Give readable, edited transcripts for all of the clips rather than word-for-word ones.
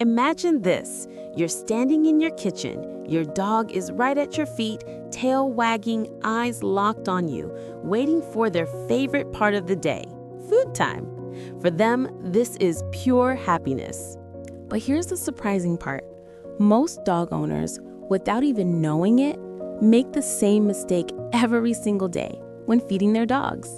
Imagine this. You're standing in your kitchen. Your dog is right at your feet, tail wagging, eyes locked on you, waiting for their favorite part of the day, food time. For them, this is pure happiness. But here's the surprising part. Most dog owners, without even knowing it, make the same mistake every single day when feeding their dogs.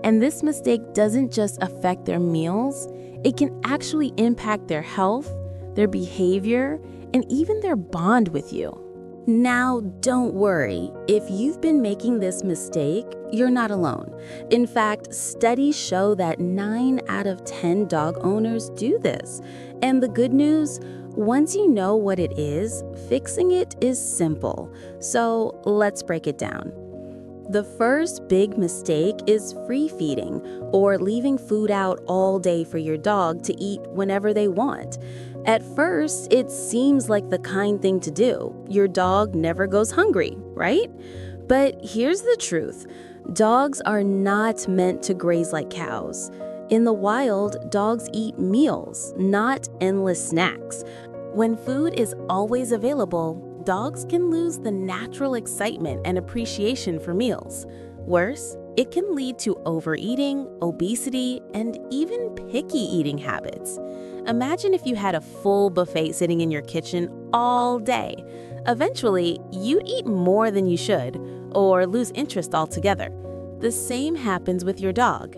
And this mistake doesn't just affect their meals, it can actually impact their health, their behavior, and even their bond with you. Now, don't worry. If you've been making this mistake, you're not alone. In fact, studies show that 9 out of 10 dog owners do this. And the good news, once you know what it is, fixing it is simple. So let's break it down. The first big mistake is free feeding, or leaving food out all day for your dog to eat whenever they want. At first, it seems like the kind thing to do. Your dog never goes hungry, right? But here's the truth. Dogs are not meant to graze like cows. In the wild, dogs eat meals, not endless snacks. When food is always available, dogs can lose the natural excitement and appreciation for meals. Worse, it can lead to overeating, obesity, and even picky eating habits. Imagine if you had a full buffet sitting in your kitchen all day. Eventually, you'd eat more than you should, or lose interest altogether. The same happens with your dog.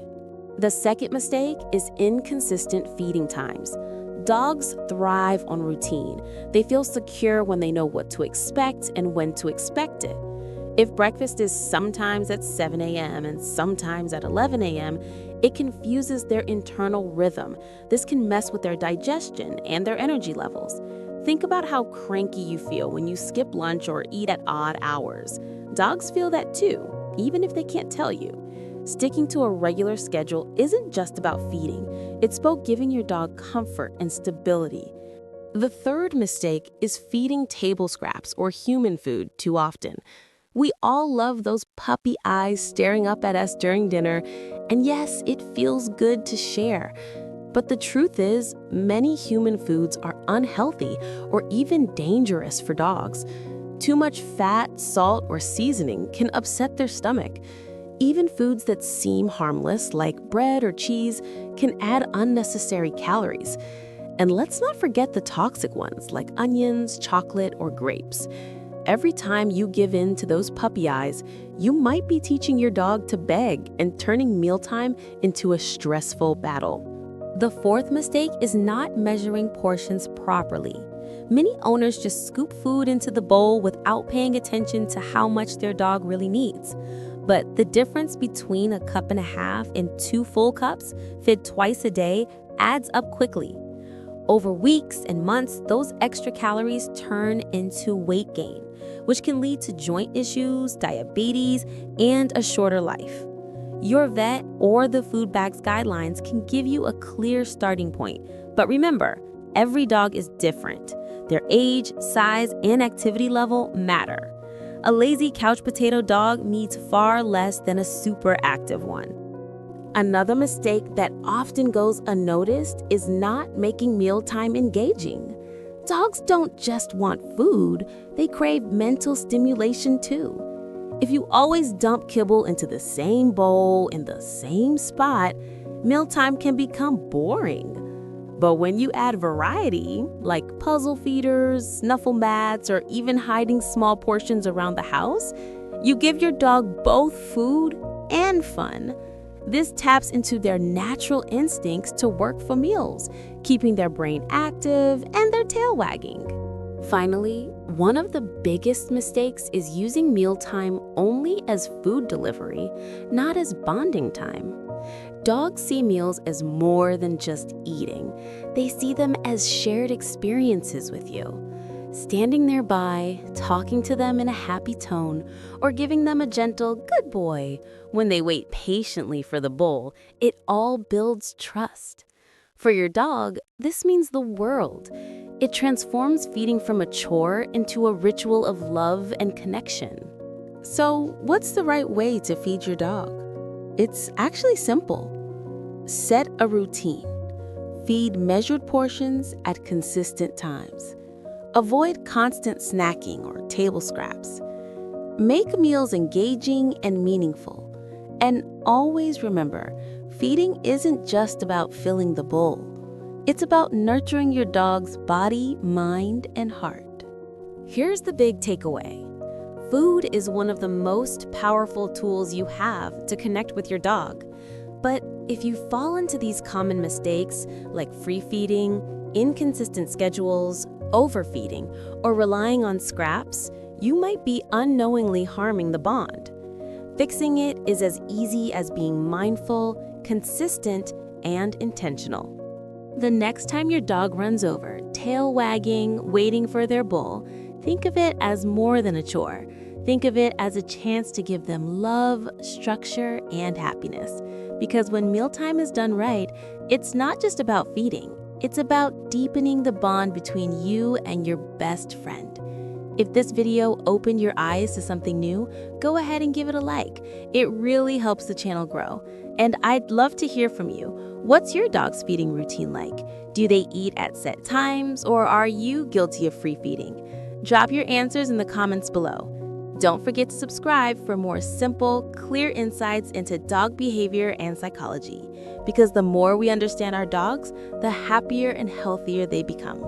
The second mistake is inconsistent feeding times. Dogs thrive on routine. They feel secure when they know what to expect and when to expect it. If breakfast is sometimes at 7 a.m. and sometimes at 11 a.m., it confuses their internal rhythm. This can mess with their digestion and their energy levels. Think about how cranky you feel when you skip lunch or eat at odd hours. Dogs feel that too, even if they can't tell you. Sticking to a regular schedule isn't just about feeding. It's about giving your dog comfort and stability. The third mistake is feeding table scraps or human food too often. We all love those puppy eyes staring up at us during dinner, and yes, it feels good to share. But the truth is, many human foods are unhealthy or even dangerous for dogs. Too much fat, salt, or seasoning can upset their stomach. Even foods that seem harmless, like bread or cheese, can add unnecessary calories. And let's not forget the toxic ones, like onions, chocolate, or grapes. Every time you give in to those puppy eyes, you might be teaching your dog to beg and turning mealtime into a stressful battle. The fourth mistake is not measuring portions properly. Many owners just scoop food into the bowl without paying attention to how much their dog really needs. But the difference between 1.5 cups and 2 full cups, fed twice a day, adds up quickly. Over weeks and months, those extra calories turn into weight gain, which can lead to joint issues, diabetes, and a shorter life. Your vet or the food bags guidelines can give you a clear starting point. But remember, every dog is different. Their age, size, and activity level matter. A lazy couch potato dog needs far less than a super active one. Another mistake that often goes unnoticed is not making mealtime engaging. Dogs don't just want food, they crave mental stimulation too. If you always dump kibble into the same bowl in the same spot, mealtime can become boring. But when you add variety, like puzzle feeders, snuffle mats, or even hiding small portions around the house, you give your dog both food and fun. This taps into their natural instincts to work for meals, keeping their brain active and their tail wagging. Finally, one of the biggest mistakes is using mealtime only as food delivery, not as bonding time. Dogs see meals as more than just eating. They see them as shared experiences with you. Standing nearby, talking to them in a happy tone, or giving them a gentle "good boy" when they wait patiently for the bowl, it all builds trust. For your dog, this means the world. It transforms feeding from a chore into a ritual of love and connection. So, what's the right way to feed your dog? It's actually simple. Set a routine. Feed measured portions at consistent times. Avoid constant snacking or table scraps. Make meals engaging and meaningful. And always remember, feeding isn't just about filling the bowl. It's about nurturing your dog's body, mind, and heart. Here's the big takeaway. Food is one of the most powerful tools you have to connect with your dog. But if you fall into these common mistakes like free feeding, inconsistent schedules, overfeeding, or relying on scraps, you might be unknowingly harming the bond. Fixing it is as easy as being mindful, consistent, and intentional. The next time your dog runs over, tail wagging, waiting for their bowl, think of it as more than a chore. Think of it as a chance to give them love, structure, and happiness. Because when mealtime is done right, it's not just about feeding. It's about deepening the bond between you and your best friend. If this video opened your eyes to something new, go ahead and give it a like. It really helps the channel grow. And I'd love to hear from you. What's your dog's feeding routine like? Do they eat at set times, or are you guilty of free feeding? Drop your answers in the comments below. Don't forget to subscribe for more simple, clear insights into dog behavior and psychology. Because the more we understand our dogs, the happier and healthier they become.